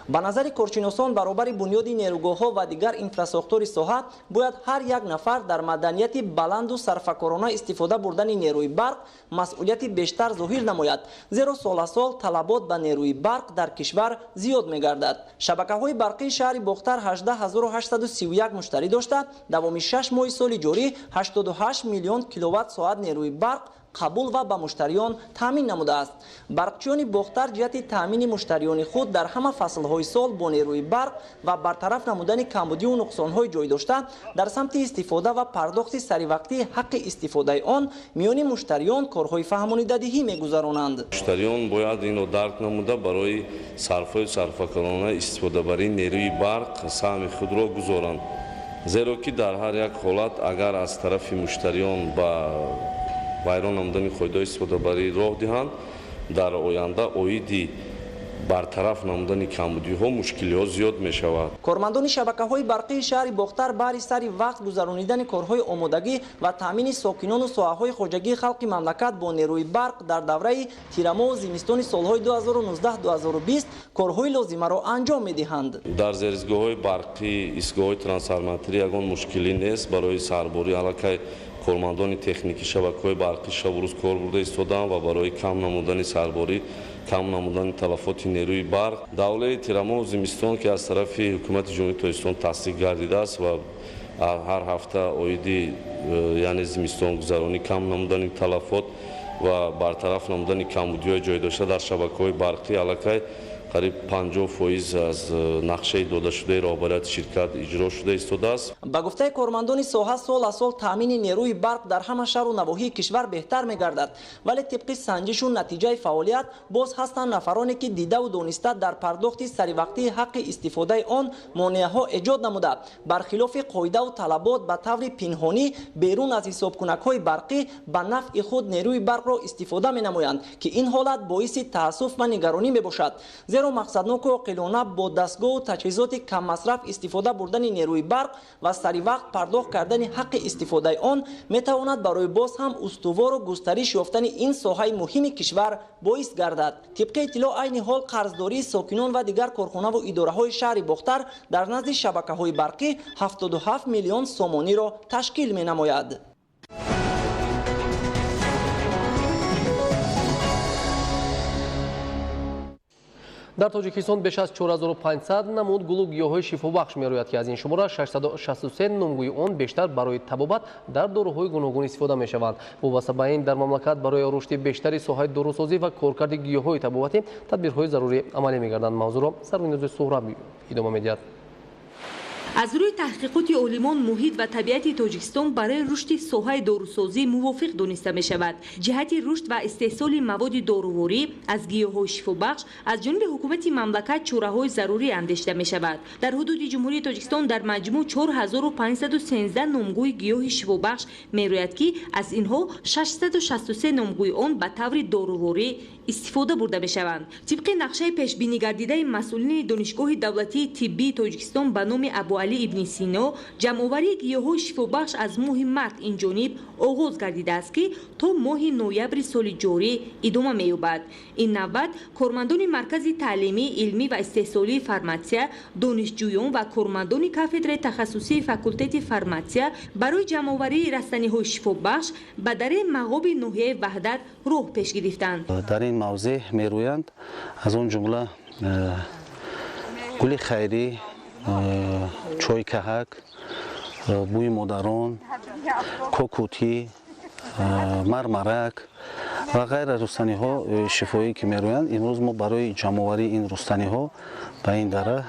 ба назари коршиносон баробари бунёди нерӯгоҳҳо ва дигар инфраструктури соҳа бояд ҳар як нафар дар маданияти баланду сарфакорона истифода бурдани нерӯи барқ масъулияти бештар зоҳир намояд, зеро соласол талабот ба нерӯи барқ дар кишвар зиёд мегардад. шабакаҳои барқии шаҳри бохтар 18831 муштарӣ дошта давоми 6 моҳи соли ҷорӣ 88 миллион киловатт-соат нерӯи барқ қабул ва ба муштариён таъмин намудааст. барқчиёни бохтар ҷиҳати таъмини муштариёни худ дар ҳама фаслҳои сол бо нерӯи барқ ва бартараф намудани камбудию нуқсонҳои ҷой дошта дар самти истифода ва пардохти саривақтии ҳаққи истифодаи он миёни муштариён корҳои фаҳмонидадиҳӣ мегузаронанд. муштариён бояд инро дарк намуда барои сарфои сарфакорона истифодабарии нерӯи барқ саҳми худро гузоранд, зеро ки дар ҳар як ҳолат агар аз тарафи муштариён ба вайрон намудани қоидаҳои истифодабарӣ роҳ диҳанд, дар оянда оиди бартараф намудани камбудиҳо мушкилиҳо зиёд мешавад. кормандони шабакаҳои барқии шаҳри бохтар баҳри сари вақт гузаронидани корҳои омодагӣ ва таъмини сокинону соҳаҳои хоҷагии халқи мамлакат бо нерӯи барқ дар давраи тирамоҳу зимистони солҳои 2019-2020 корҳои лозимаро анҷом медиҳанд. дар зеристгоҳҳои барқӣ истгоҳҳои трансформаторӣ ягон мушкилӣ нест. барои сарборӣ аллакай кормандони техникии шабакаҳои барқӣ шабу рӯз кор бурда истодаанд ва барои кам намудани сарборӣ, кам намудани талафоти нерӯи барқ давлаи тирамоҳу зимистон ки аз тарафи ҳукумати ҷумҳурии тоҷикистон тасдиқ гардидааст ва ҳар ҳафта оиди яъне зимистонгузаронӣ кам намудани талафот ва бартараф намудани камбудиҳои ҷойдошта дар шабакаҳои барқӣ аллакай қариб 50% аз нақшаи додашудаи роҳбарияти ширкат иҷро шуда истодааст. ба гуфтаи кормандони соҳа сол аз сол таъмини нерӯи барқ дар ҳама шаҳру навоҳии кишвар беҳтар мегардад, вале тибқи санҷишу натиҷаи фаъолият боз ҳастанд нафароне ки дидаву дониста дар пардохти саривақтии ҳаққи истифодаи он монеаҳо эҷод намуда бархилофи қоидаву талабот ба таври пинҳонӣ берун аз ҳисобкунакҳои барқӣ ба нафъи худ нерӯи барқро истифода менамоянд ки ин ҳолат боиси таассуф ва нигаронӣ мебошад. зеро мақсадноку оқилона бо дастгоҳу таҷҳизоти каммасраф истифода бурдани нерӯи барқ ва саривақт пардохт кардани ҳаққи истифодаи он метавонад барои боз ҳам устувору густариш ёфтани ин соҳаи муҳими кишвар боис гардад. тибқи иттилоъ айни ҳол қарздории сокинон ва дигар корхонаву идораҳои шаҳри бохтар дар назди шабакаҳои барқӣ 77 миллион сомониро ташкил менамояд. дар тоҷикистон беш аз 4500 намуд гулу гиёҳҳои шифобахш мерояд ки аз ин шумора 663 номгӯи он бештар барои табобат дар дороҳои гуногун истифода мешаванд. вобаста ба ин дар мамлакат барои рушди бештари соҳаи дорусозӣ ва коркарди гиёҳҳои табобатӣ тадбирҳои зарурӣ амалӣ мегарданд. мавзӯъро Сарвинӯзи Суҳраб идома медиҳад. аз рӯи таҳқиқоти олимон муҳит ва табиати тоҷикистон барои рушди соҳаи дорусозӣ мувофиқ дониста мешавад. ҷиҳати рушд ва истеҳсоли маводи доруворӣ аз гиёҳҳои шифобахш аз ҷониби ҳукумати мамлакат чораҳои зарурӣ андешта мешавад. дар ҳудуди ҷумҳурии тоҷикистон дар маҷмӯъ 4513 номгӯи гиёҳи шифобахш мерояд ки аз инҳо 663 номгӯи он ба таври доруворӣ истифода бурда мешаванд. тибқи нақшаи пешбинӣ гардидаи масъулини донишгоҳи давлатии тиббии тоҷикистон ба номи абу али ибни сино ҷамъоварии гиёҳҳои шифобахш аз моҳи март инҷониб оғоз гардидааст ки то моҳи ноябри соли ҷорӣ идома меёбад. ин навбат кормандони маркази таълимӣ илмӣ ва истеҳсолии фарматсия, донишҷӯён ва кормандони кафедраи тахассусии факултети фарматсия барои ҷамъоварии растаниҳои шифобахш ба даре мағоби ноҳияи ваҳдат роҳ пеш гирифтанд. дар ин мавзеъ мерӯянд аз он ҷумла گل خیری، چای کهک، بوی مادران، کوکوتی، مرمرک و غیر رستنی ها شفایی که میرویند. امروز ما برای جمع‌آوری این رستنی ها به این دره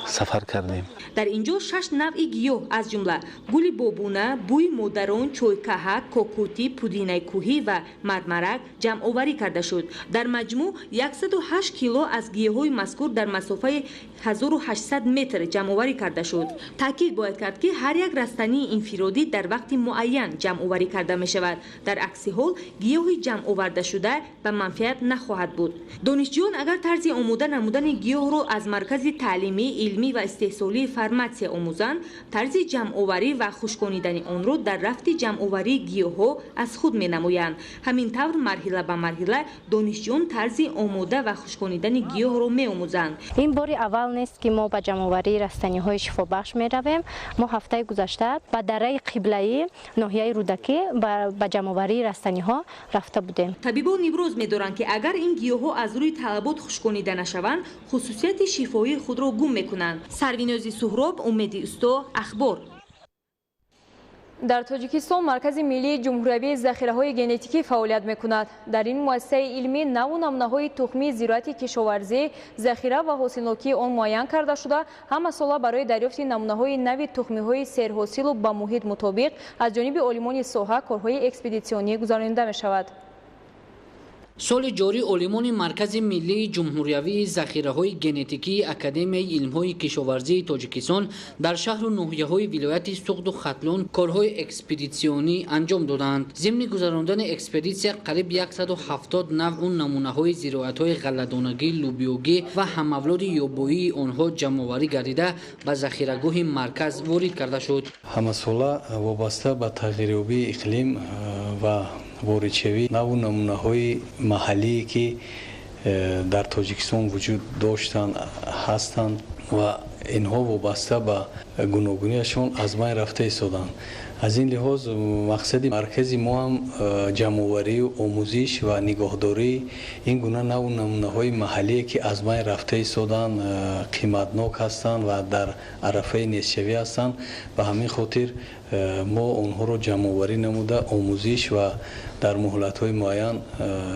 سفر کردیم. در اینجا 6 نوع گیاه از جمله گل بابونه، بوی مادران، چویکهک، کوکوتی، پودینه کوهی و مرمرک جمع آوری کرده شد. در مجموع 108 کیلو از گیاهای مذکور در مسافه 1800 متر جمع آوری کرده شد. تاکید باید کرد که هر یک رستنی انفرادی در وقت معین جمع آوری کرده می شود. در عکس حال گیاهی جمع آورده شده به منفعت نخواهد بود. دانشجویان اگر طرز آماده نمودن گیاه را از مرکز تعلیمی، علمی و استحصالی فرماسیا آموزند، طرز جمع آوری و خشکانیدن آن را در رفت جمع آوری گیاه‌ها از خود می‌نمایند. همین طور مرحله به مرحله دانشجویان طرز آماده و خشکانیدن گیاه را می‌آموزند. این بار اول نیست که ما به جمع آوری رستنی‌های شفابخش می‌رویم. ما هفته گذشته به دره قبله‌ای ناحیه رودکی به جمع آوری رستنی‌ها رفته بودیم. طبیبان ابراز می‌دارند که اگر این گیاه‌ها از روی طلبات خشکانیده نشوند، خصوصیت شفایی خود را گم می‌کنند. سروینازی سهراب، امیدی استا، اخبار. در تاجیکستان مرکز ملی جمهوری ذخیره‌های ژنتیکی فعالیت می‌کند. در این مؤسسه علمی نو نمونه‌های تخمی زراعت کشاورزی، ذخیره و حاصلناکی آن معین کرده شده، همه ساله برای دریافت نمونه‌های نوی تخمی‌های سیرحاصل و با محیط مطابق از جانب عالمان ساحه کارهای اکسپدیسیونی گزارانده می‌شود. سال جاری عالمان مرکز ملی جمهوری ذخیره‌های ژنتیکی اکادمی علم‌های کشاورزی تاجیکستان در شهر و ناحیه‌های ولایت سوخت و ختلون کارهای اکسپدیسیونی انجام دادند. ضمن گذراندن اکسپدیسیا قریب 170 نوع نمونه‌های زراعت‌های غله‌دانگی، لوبیایی و هم‌اولاد یابویی آنها جمع‌آوری گردیده به ذخیره‌گاه مرکز وارد کرده شد. همساله وابسته به تغییریابی اقلیم و واردشوی نوع نمونه‌های محلی که در تاجیکستان وجود داشتند هستند و اینها وابسته به گوناگونیشان از بین رفته ایستادند. از این لحاظ مقصد مرکزی ما هم جمع‌آوری و آموزش و نگهداری این گونه نوع نمونه‌های محلی که از بین رفته ایستادند قیمتناک هستند و در عرفه نیستشوی هستند. به همین خاطر ما آنها را جمع‌آوری نموده آموزش و در مهلت‌های معین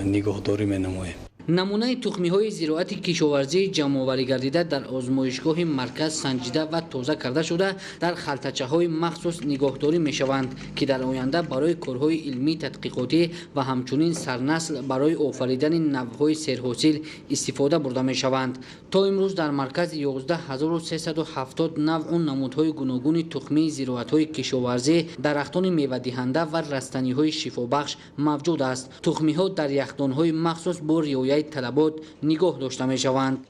نگهداری می‌نماییم. نمونه تخمی‌های زراعت کشاورزی جمع‌آوری گردیده در آزمایشگاه مرکز سنجیده و تازه کرده شده در خلطچه‌های مخصوص نگهداری می‌شوند که در آینده برای کارهای علمی تحقیقاتی و همچنین سرنسل برای آفریدن نوع‌های سیرحاصل استفاده برده می‌شوند. تا امروز در مرکز 11370 نوع نمودهای گوناگون تخمی زراعت‌های کشاورزی، درختان میوه‌دهنده و رستنی‌های شفابخش موجود است. تخمی‌ها در یخدان‌های مخصوص با رعایت طلبات نگاه داشته می‌شوند.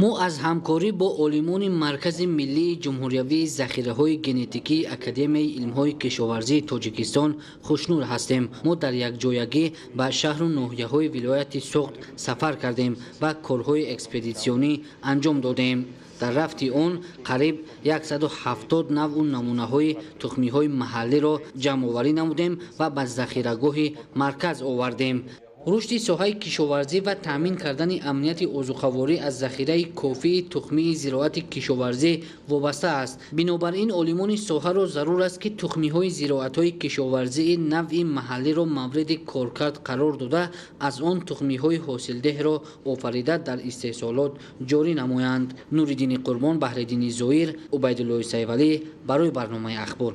ما از همکاری با عالمان مرکز ملی جمهوری ذخیره‌های ژنتیکی اکادمی علم‌های کشاورزی تاجیکستان خوشنود هستیم. ما در یک جایگی به شهر و ناحیه‌های ولایت سوخت سفر کردیم و کارهای اکسپدیسیونی انجام دادیم. در رفت آن قریب 170 نوع نمونه‌های تخمی‌های محلی را جمع‌آوری نمودیم و به ذخیره‌گاه مرکز آوردیم. رشد ساحه کشاورزی و تامین کردن امنیت عضوخواری از ذخیره کافی تخمی زراعت کشاورزی وابسته است. بنابراین عالمان ساحه را ضرور است که تخمی‌های زراعت‌های کشاورزی نوع محلی را مورد کارکرد قرار داده از آن تخمی‌های حاصلده را آفریده در استحصالات جاری نمایند. نوریدین قربان، بهرالدین ظاهر، عبیدالله سیفعلی برای برنامه اخبار.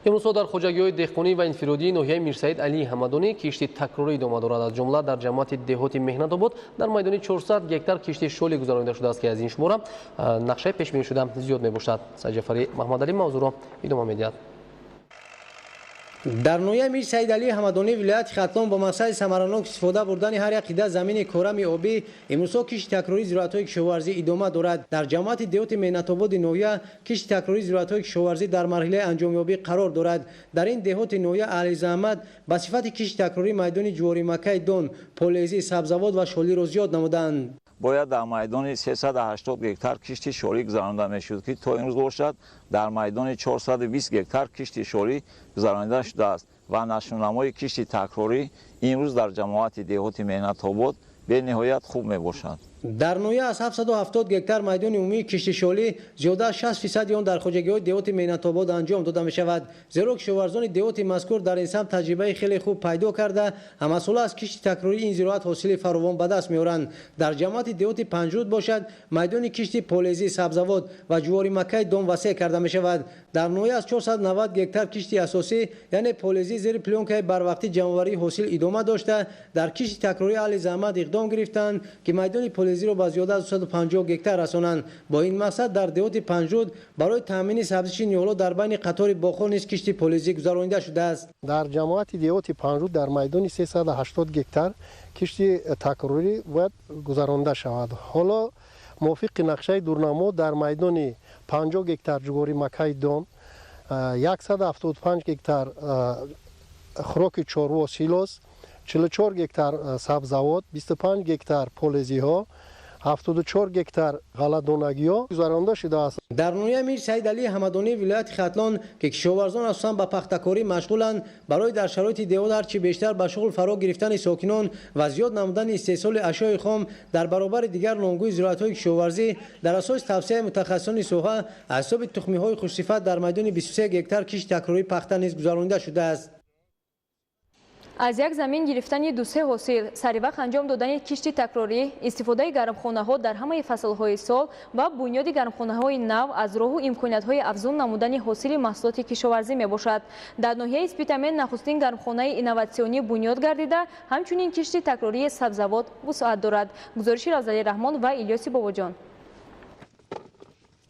امروز در خوجگی‌های دهقانی و انفرادی ناحیه میرسعید علی حمدانی کشتی تکراری ادامه دارد. از جمله در جماعت دهات مهنت آباد در میدان 400 گکتار کشتی شغلی گذرانده شده است که از این شماره نقشه پیش بینی شده زیاد میباشد. سید جعفری محمدعلی موضوع را ادامه میدهد. در نوحه میر سید علی حمدانی ولایت ختلان با مقصد ثمراناک استفاده بردن هر یک قطعه زمین کورم آبی امروز کشتی تکراری زراعت‌های کشاورزی ادامه دارد. در جماعت دهات مهنت آباد نوحه کشتی تکراری زراعت‌های کشاورزی در مرحله انجامیابی قرار دارد. در این دهات نوحه اهل زحمت به صفت کشتی تکراری میدان جواری مکه دون، پولیزی، سبزواد و شالی را زیاد نمودند. باید در میدان 380 گکتار کشتی شوری گذرانده میشد که تا امروز باشد در میدان 420 گکتار کشتی شوری گذرانده شده است و نشونمای کشتی تکراری امروز در جماعت دهات مهنت آباد به نهایت خوب می باشد. در نویه از 770 گکتار میدان عمومی کشتی شغلی زیاده از 60% آن در خواجگی‌های دیوت مینت‌آباد انجام داده می شود. زیرا کشاورزان دیوت مذکور در این سمت تجربه خیلی خوب پیدا کرده همساله از کشتی تکراری این زراعت حاصل فراوان به دست می‌آورند. در جماعت دیوت پنجرود باشد میدان کشتی پولزی سبزواد و جواری مکای دام وسیع کرده می شود. در نویه از 490 گکتار کشتی اساسی یعنی پولزی زیر پلونکای بروقتی جمع‌آوری حاصل ادامه داشته در کشتی تکراری اهل زحمت اقدام گرفتند که میدان پولزی را با زیاده از 250 گکتار رسانند. با این مقصد در دیوت پنجرود برای تامین سبزیجات نیولا در بین قطار باغ‌ها نیز کشتی پولزی گذرانده شده است. در جماعت دیوت پنجرود در میدان 380 گکتار کشتی تکراری و گذرانده شود. حالا موافق نقشه دورنما در میدان 50 گکتار جواری مکای دام، 175 گکتار خوراک چاروا سیلوس، 44 گکتار سبزوات، 25 گکتار پولزی ها، 74 گکتار غله‌دانگی ها گذرانده شده است. در نویه میر سعید علی حمدانی ولایت ختلان که کشاورزان اساساً به پخته‌کاری مشغولند برای در شرایط دیوار هرچی بیشتر به شغل فرا گرفتن ساکنان و زیاد نمودن استحصال اشیاء خام در برابر دیگر نامگوی زراعت‌های کشاورزی در اساس توصیه متخصصان ساحه از حساب تخمی‌های خوش‌صفت در میدان 23 گکتار کشت تکراری پخته نیز گذرانده شده است. از یک زمین گرفتن دو سه حاصل سری وقت انجام دادن کشتی تکراری استفاده گرمخانه‌ها در همه فصل‌های سال و بنیاد گرمخانه‌های نو از راه و امکانات‌های افزون نمودن حاصل محصولات کشاورزی میباشد. در ناحیه اسپیتامن نخستین گرمخانه اینوواسیونی بنیاد گردیده همچنین کشتی تکراری سبزوات وسعت دارد. گزارش رضای رحمان و الیاس باباجان.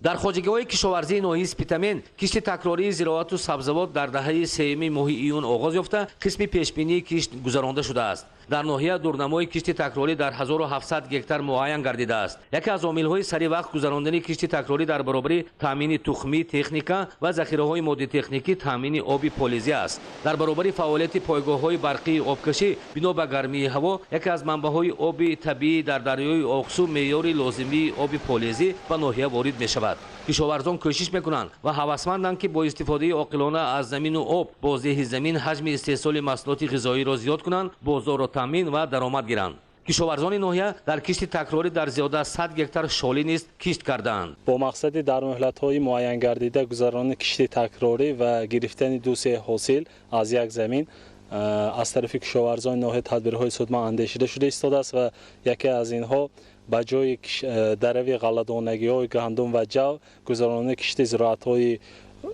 در خواجگی‌های کشاورزی ناحیه اسپیتامن کشت تکراری زراعت و سبزوات در دهه سوم ماه ایون آغاز یافته قسم پیشبینی کشت گذرانده شده است. در ناحیه دورنمای کشت تکراری در 1700 گکتار معین گردیده است. یکی از عامل‌های سری وقت گذراندن کشت تکراری در برابر تامین تخمی تکنیکا و ذخیره‌های ماده تکنیکی تامین آبی پولزی است. در برابر فعالیت پایگاه‌های برقی آبکشی بنا به گرمی هوا یکی از منبع‌های آب طبیعی در دریای اقصی معیار لازمی آب پولزی به ناحیه وارد می‌شود. کشاورزان کوشش میکنند و هوسمندند که با استفاده عاقلانه از زمین و آب با ذیل زمین حجم استحصال محصولات غذایی را زیاد کنند، بازار را تامین و درآمد گیرند. کشاورزان ناحیه در کشت تکراری در زیاده از 100 گکتار شالی نیز کشت کردند. با مقصد در مهلت‌های معین گردیده گذراندن کشت تکراری و گرفتن دو سه حاصل از یک زمین از طرف کشاورزان ناحیه تدبیرهای سودمند اندیشیده شده ایستاده است و یکی از اینها به جای دروی غله‌دانگی‌های گندم و جو گذراندن کشت زراعت‌های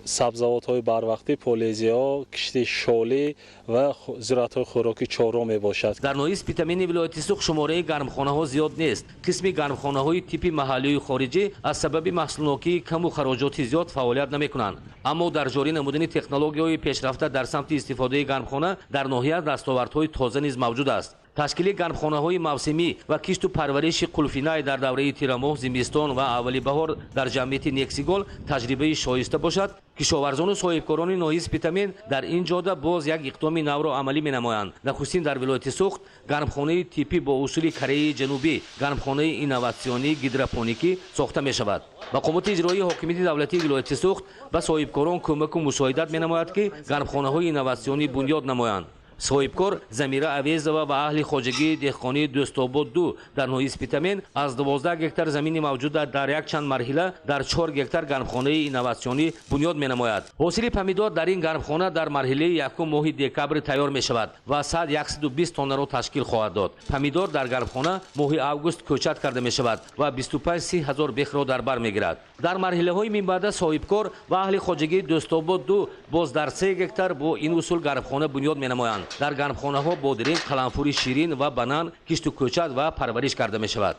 سبزوات‌های بروقتی پولزی‌ها، کشت شالی و زراعت‌های خوراکی چارو میباشد. در ناحیه اسپیتامن ولایت سوخت شماره گرمخانه‌ها زیاد نیست. قسم گرمخانه‌های تیپ محلی و خارجی از سبب محصولناکی کم و خراجات زیاد فعالیت نمی‌کنند. اما در جاری نمودن تکنولوژی‌های پیشرفته در سمت استفاده گرمخانه در ناحیه دستاوردهای تازه نیز موجود است. تشکیل گرمخانه‌های موسمی و کشت و پرورش قلفینه در دوره تیرماه، زمستان و اولی بهار در جمعیت نکسیگل تجربه شایسته باشد. کشاورزان و صاحبکاران ناحیه اسپیتامن در این جاده باز یک اقدام نو را عملی می‌نمایند. نخستین در ولایت سوخت گرمخانه تیپی با اصول کره جنوبی گرمخانه اینوواسیونی گیدروپونیکی ساخته می‌شود. مقامات اجرایی حاکمیت دولتی ولایت سوخت به صاحبکاران کمک و مساعدت می‌نماید که گرمخانه‌های اینوواسیونی بنیاد نمایند. صاحبکار زمیره اویزова و اهل خواجگی دهقانی دوست‌آباد 2 در ناحیه اسپیتامن از 12 گکتار زمین موجود در یک چند مرحله در 4 گکتار گرمخانه اینوواسیونی بنیاد می‌نماید. حاصل پمیدار در این گرمخانه در مرحله یکم ماه دکبر تیار می‌شود و 120 تن را تشکیل خواهد داد. پمیدار در گرمخانه ماه اوگوست کوچت کرده می‌شود و 25-30 هزار بیخ را در بر می‌گیرد. در مرحله‌های من بعد صاحبکار و اهل خواجگی دوست‌آباد 2 باز در 3 گکتار با این اصول گرمخانه بنیاد می‌نمایند. در گرمخانه‌ها بادرنگ، قلمفور شیرین و بنان کشت و کوچت و پرورش کرده می‌شود.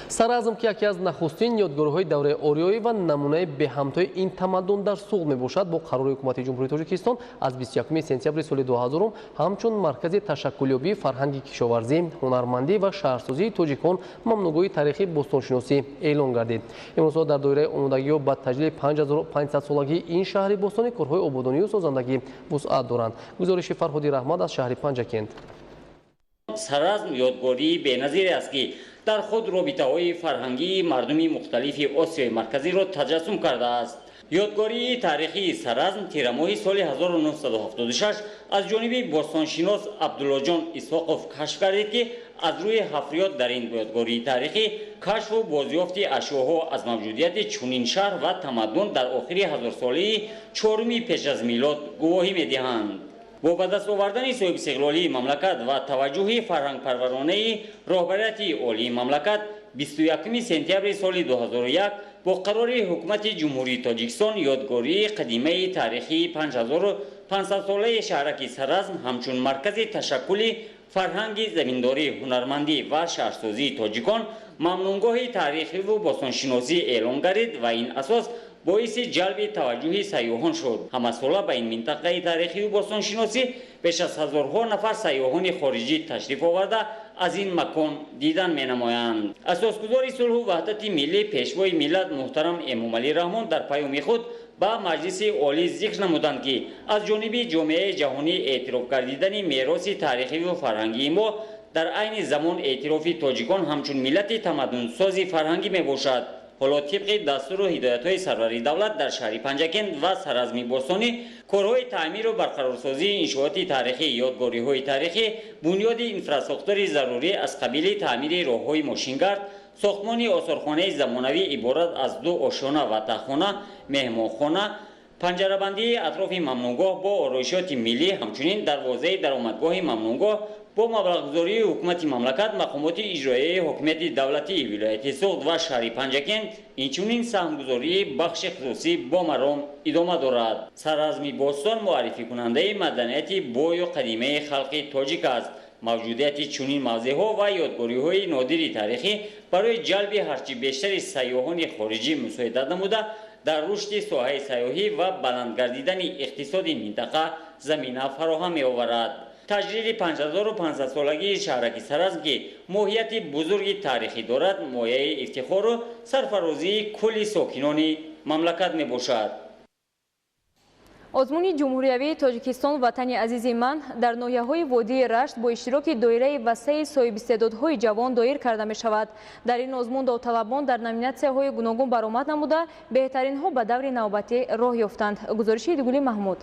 سرازم که یکی از نخستین یادگاری‌های دوره آریایی و نمونه به همتای این تمدن در سوق میباشد با قرار حکومت جمهوری تاجیکستان از 21 سپتامبر سال 2000 همچون مرکز تشکلیابی فرهنگی کشاورزی، هنرمندی و شهرسازی تاجیکان ممنوعگوی تاریخی بوستانشناسی اعلان گردید. امروز در دوره آمادگی و با تجلیل 5500 سالگی این شهر بوستانی کارهای آبادانی و سازندگی وسعت دارند. گزارش فرهادی رحمت از شهر پنجکند. سرازم یادگاری بی‌نظیر است که در خود رابطه‌های فرهنگی مردم مختلف آسیای مرکزی را تجسم کرده است. یادگاری تاریخی سرازم تیرماهی سال 1976 از جانب باستانشناس عبدالله جان اسحاقوف کشف گردید که از روی حفریات در این یادگاری تاریخی کشف و بازیافت اشیاءها از موجودیت چنین شهر و تمدن در آخر هزار ساله چهارم پیش از میلاد گواهی می‌دهند. با به دست آوردن صاحب استقلالی مملکت و توجه فرهنگ پرورانه رهبریت عالی مملکت 21 سپتامبر سال 2001 با قرار حکومت جمهوری تاجیکستان یادگاری قدیمه تاریخی 5500 ساله شهرک سرازم همچون مرکز تشکل فرهنگ زمینداری هنرمندی و شهرسازی تاجیکان ممنونگاه تاریخی و باستانشناسی اعلام گردید و این اساس باعث جلب توجه سیاحان شد. همه ساله به این منطقه تاریخی و باستانشناسی بیش از هزارها نفر سیاحان خارجی تشریف آورده از این مکان دیدن می نمایند. اساسگزار صلح و وحدت ملی پیشوای ملت محترم امام علی رحمان در پیام خود با مجلس عالی ذکر نمودند که از جانب جامعه جهانی اعتراف گردیدن میراث تاریخی و فرهنگی ما در عین زمان اعتراف تاجیکان همچون ملت تمدن سازی فرهنگی می باشد. حالا طبق دستور و هدایت‌های سروری دولت در شهر پنجکند و سرازم باستانی کارهای تعمیر و برقرارسازی انشاءات تاریخی یادگاری‌های تاریخی بنیاد انفراستراکچور ضروری از قبیل تعمیر راه‌های ماشینگرد ساختمان آثارخانه زمانوی عبارت از 2 آشیانه و تخانه مهمانخانه پنجره‌بندی اطراف ممنونگاه با آرایشات ملی همچنین دروازه درآمدگاه ممنونگاه با مبلغ‌گذاری حکومت مملکت مقامات اجرایی حکومت دولتی ولایت سوخت و شهر پنجکند اینچنین سهمگذاری بخش خصوصی با مرام ادامه دارد. سرازم باستان معرفی کننده مدنیت بوی و قدیمه خلق تاجیک است. موجودیت چنین موضع‌ها و یادگاری‌های نادر تاریخی برای جلب هرچی بیشتر سیاحان خارجی مساعدت نموده در رشد ساحه سیاحی و بلند گردیدن اقتصاد منطقه زمینه فراهم می‌آورد. تجدید 5500 سالگی شهرک سرازم که ماهیت بزرگ تاریخی دارد مایه افتخار و سرفرازی کل ساکنان مملکت می باشد. آزمون جمهوریوی تاجیکستان وطن عزیز من در ناحیه‌های وادی رشت با اشتراک دایره وسیع صاحب استعدادهای جوان دایر کرده می شود. در این آزمون داوطلبان در نامیناسی‌های گوناگون برآمد نموده بهترین‌ها به دور نوبتی راه یافتند. گزارش دیگولی محمود.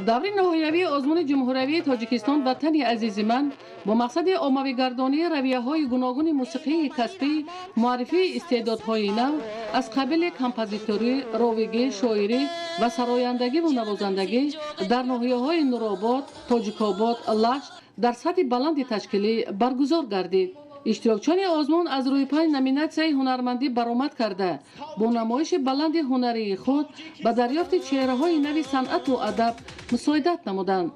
دوره نهایی‌های آزمون جمهوریوی تاجیکستان وطن عزیز من با مقصد عمومی گردانی رویه‌های گوناگون موسیقی کسبی معرفی استعدادهای نو از قبیل کمپوزیتوری، راویگی، شاعری و سرایندگی و نوازندگی در ناحیه‌های نورآباد، تاجیک‌آباد، لشت در سطح بلند تشکیلی برگزار گردید. اشتراکچیان آزمون از روی 5 نامیناسیای هنرمندی برآمد کرده با نمایش بلند هنری خود به دریافت چهره‌های نوی صنعت و ادب مساعدت نمودند.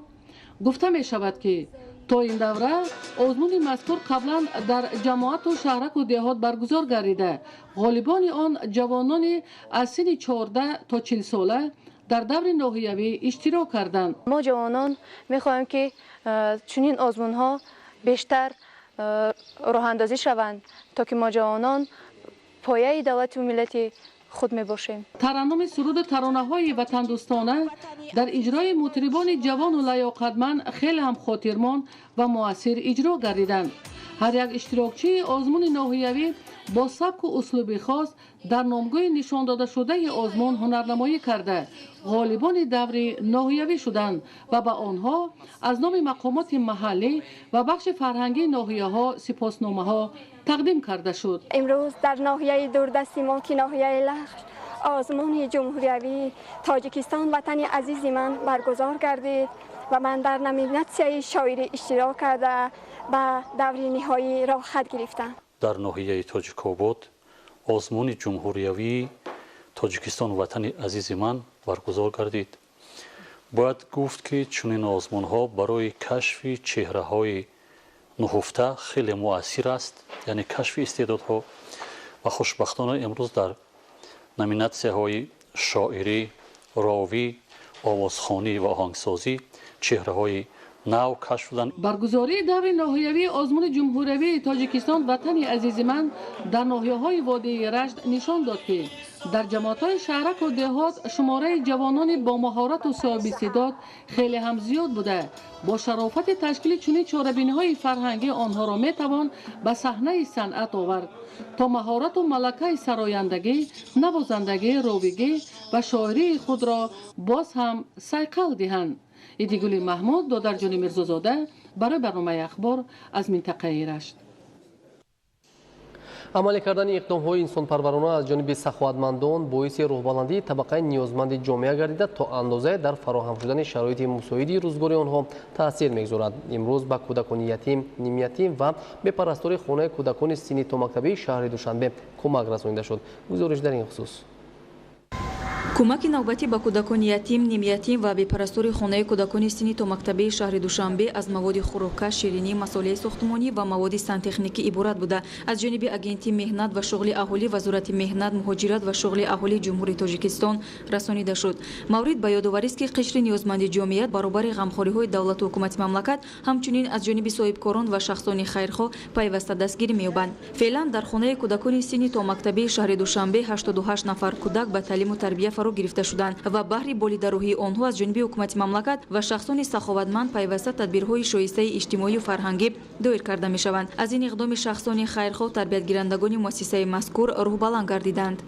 گفته می شود که تا این دوره آزمون مذکور قبلا در جماعت و شهرک و دهات برگزار گردیده غالبان آن جوانان از سن 14 تا 40 ساله در دور ناحیوی اشتراک کردند. ما جوانان می‌خواهیم که چنین آزمون‌ها بیشتر راه اندازی شوند تا که ما جوانان پایه دولت و ملت خود می باشیم. ترنم سرود ترانه‌های وطن دوستانه در اجرای مطربان جوان و لیاقتمند خیلی هم خاطرمان و مؤثر اجرا گردیدند. هر یک اشتراکچی آزمون ناحیوی با سبک و اسلوب خاص در نامگاه نشان داده شده آزمون هنرنمایی کرده غالبان دور ناحیوی شدند و به آنها از نام مقامات محلی و بخش فرهنگی ناحیه‌ها سپاسنامه‌ها تقدیم کرده شد. امروز در ناحیه دوردست ما که ناحیه لشت آزمون جمهوریوی تاجیکستان وطن عزیز من برگزار گردید و من در نامیناسیای شاعری اشتراک کرده به دور نهایی را خط گرفتم. در ناحیه تاجیک‌آباد آزمون جمهوریوی تاجیکستان وطن عزیز من برگزار گردید. باید گفت که چنین آزمون‌ها برای کشف چهره‌های نهفته خیلی مؤثر است، یعنی کشف استعدادها و خوشبختانه امروز در نامیناسی‌های شاعری، راوی، آوازخوانی و آهنگسازی چهره‌های نو کشف شدند. برگزاری دور ناحیوی آزمون جمهوریوی تاجیکستان وطن عزیز من در ناحیه‌های وادی رشت نشان داد که дар ҷамоатҳои шаҳраку деҳот шумораи ҷавонони бо маҳорату соҳибистеъдод хеле ҳам зиёд буда бо шарофати ташкили чунин чорабиниҳои фарҳангӣ онҳоро метавон ба саҳнаи санъат овард то маҳорату малакаи сарояндагӣ, навозандагӣ, ровигӣ ва шоирии худро боз ҳам сайқал диҳанд. идигули маҳмуд, додарҷони мирзозода барои барномаи ахбор аз минтақаи рашт. амалӣ кардани иқдомҳои инсонпарварона аз ҷониби саховатмандон боиси рӯҳбаландии табақаи ниёзманди ҷомеа гардида то андозае дар фароҳам шудани шароити мусоиди рӯзгори онҳо таъсир мегузорад. имрӯз ба кӯдакони ятим, нимятим ва бепарастори хонаи кӯдакони синни томактабии шаҳри Душанбе кӯмак расонида шуд. гузориш дар ин хусус. кӯмаки навбатӣ ба кӯдакони ятим, нимятим ва бепарастори хонаи кӯдакони синни томактабии шаҳри Душанбе аз маводи хӯрокка, ширинӣ, масъолияи сохтмонӣ ва маводи сантехникӣ иборат буда аз ҷониби агенти меҳнат ва шуғли аҳолӣ Вазорати меҳнат, муҳоҷират ва шуғли аҳолии ҷумҳурии Тоҷикистон расонида шуд. маврид ба ёдоварист ки қишри ниёзманди ҷомеат баробари ғамхориҳои давлату ҳукумати мамлакат ҳамчунин аз ҷониби соҳибкорон ва шахсони хайрхоҳ пайваста дастгирӣ меёбанд. феълан дар хонаи кӯдакони синни томактабии шаҳри Душанбе 88 нафар кӯдак ба таълиму тарбия фаро гирифта шуданд ва баҳри болидароҳии онҳо аз ҷониби ҳукумати мамлакат ва шахсони саховатманд пайваста тадбирҳои шоистаи иҷтимоию фарҳангӣ доир карда мешаванд. аз ин иқдоми шахсони хайрхоҳ тарбиятгирандагони муассисаи мазкур рӯҳбаланд гардиданд.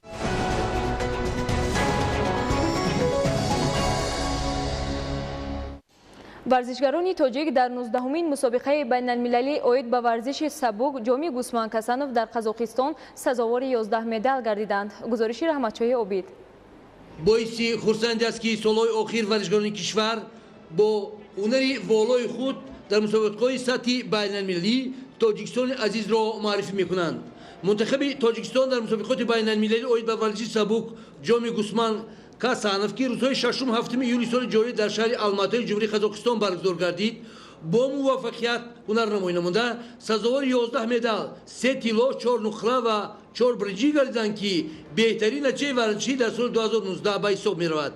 варзишгарони тоҷик дар 19-умин мусобиқаи байналмилалии оид ба варзиши сабук ҷоми Гусман Касанов дар Қазоқистон сазовори 11 медал гардиданд. гузориши Раҳматчои Обид. боиси хурсанд аст ки солҳои охир варзишгарони кишвар бо ҳунари волои худ дар мусобиқаҳои сатҳи байналмилалӣ Тоҷикистони азизро маърифӣ мекунанд. мунтахаби Тоҷикистон дар мусобиқоти байналмилалии оид ба варзиши сабук ҷоми Гусман Касанов ки рӯзҳои 6-7 июли соли ҷорӣ дар шаҳри Алматои ҷумҳурии Қазоқистон баргузор гардид, бо муваффақият ҳунарнамоӣ намуда сазовори 11 медал, 3 тилло, 4 нуқра ва 4 бринҷӣ гардиданд ки беҳтарин натиҷаи варзишӣ дар соли 2019 ба ҳисоб меравад.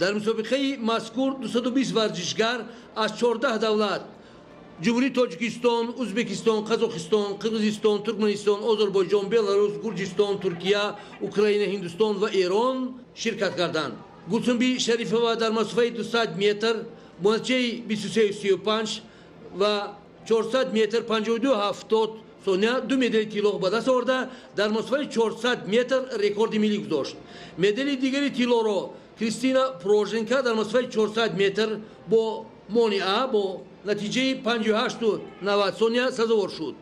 дар мусобиқаи мазкур 220 варзишгар аз 14 давлат ҷумҳурии Тоҷикистон, Ӯзбекистон, Қазоқистон, Қирғизистон, Туркманистон, Озарбойҷон, Беларус, Гурҷистон, Туркия, Украина, Ҳиндустон ва Эрон ширкат карданд. Гулсумби Шарифова дар масофаи 200 метр бо натиҷаи 23:35 ва 400 метр 52:70 сония 2 медали тилло ба даст оварда дар масофаи 400 метр рекорди миллӣ гузошт. медали дигари тиллоро Кристина Проженка дар масофаи 400 метр бо мониа бо натиҷаи 58:90 сония сазовор шуд.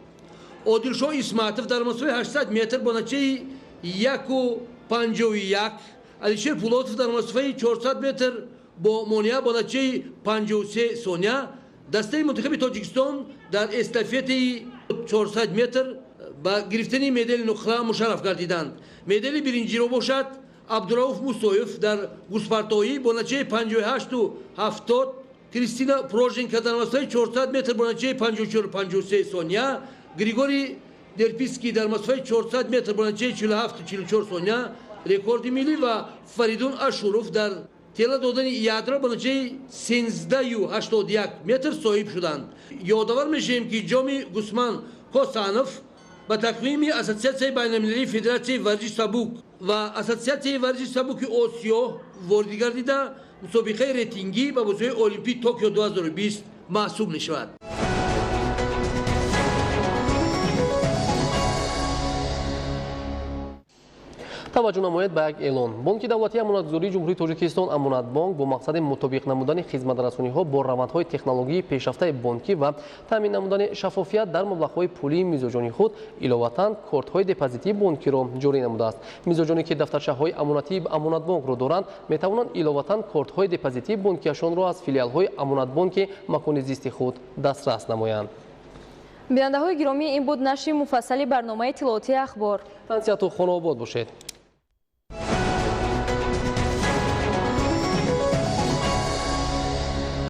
Одилшоҳ Исматов дар масофаи 800 метр бо натиҷаи 1:51, Алишер Пулотов дар масофаи 400 метр бо мониа бо натиҷаи 53 сония дастаи мунтахаби Тоҷикистон дар эстафетаи 400 метр ба гирифтани медали нуқра мушарраф гардиданд. медали биринҷиро бошад Абдурауф Мусоев дар гуспартоӣ бо натиҷаи 58:70, Кристина Проженка дар масофаи 400 метр бо натиҷаи 54:53 сония, Григорий Дерпиский дар масофаи 400 метр бо натиҷаи 47:44 сония рекорди миллӣ ва Фаридун Ашуров дар тела додани ядра бо натиҷаи 13:81 метр соҳиб шуданд. ёдовар мешавем ки ҷоми Гусман Косанов ба тақвими Ассотсиатсияи байналмилалии Федератсияи варзиши сабук ва Ассотсиатсияи варзиши сабуки Осиё ворид гардида мусобиқаи рейтингӣ ба бозиҳои Олимпии Токио 2020 маҳсуб мешавад. таваҷҷӯҳ намоед ба як эълон. Бонки давлатии амонатгузории ҷумҳурии Тоҷикистон Амонатбонк бо мақсади мутобиқ намудани хизматрасониҳо бо равандҳои технологии пешрафтаи бонкӣ ва таъмин намудани шаффофият дар маблағҳои пулии мизоҷони худ иловатан кортҳои депозитии бонкиро ҷорӣ намудааст. мизоҷоне ки дафтарчаҳои амонатии Амонатбонкро доранд метавонанд иловатан кортҳои депозитии бонкиашонро аз филиалҳои Амонатбонки макони зисти худ дастрас намоянд. бинандаҳои гиромӣ, ин буд нашри муфассали барномаи иттилоотии ахбор. тансияту хонаобод бошед.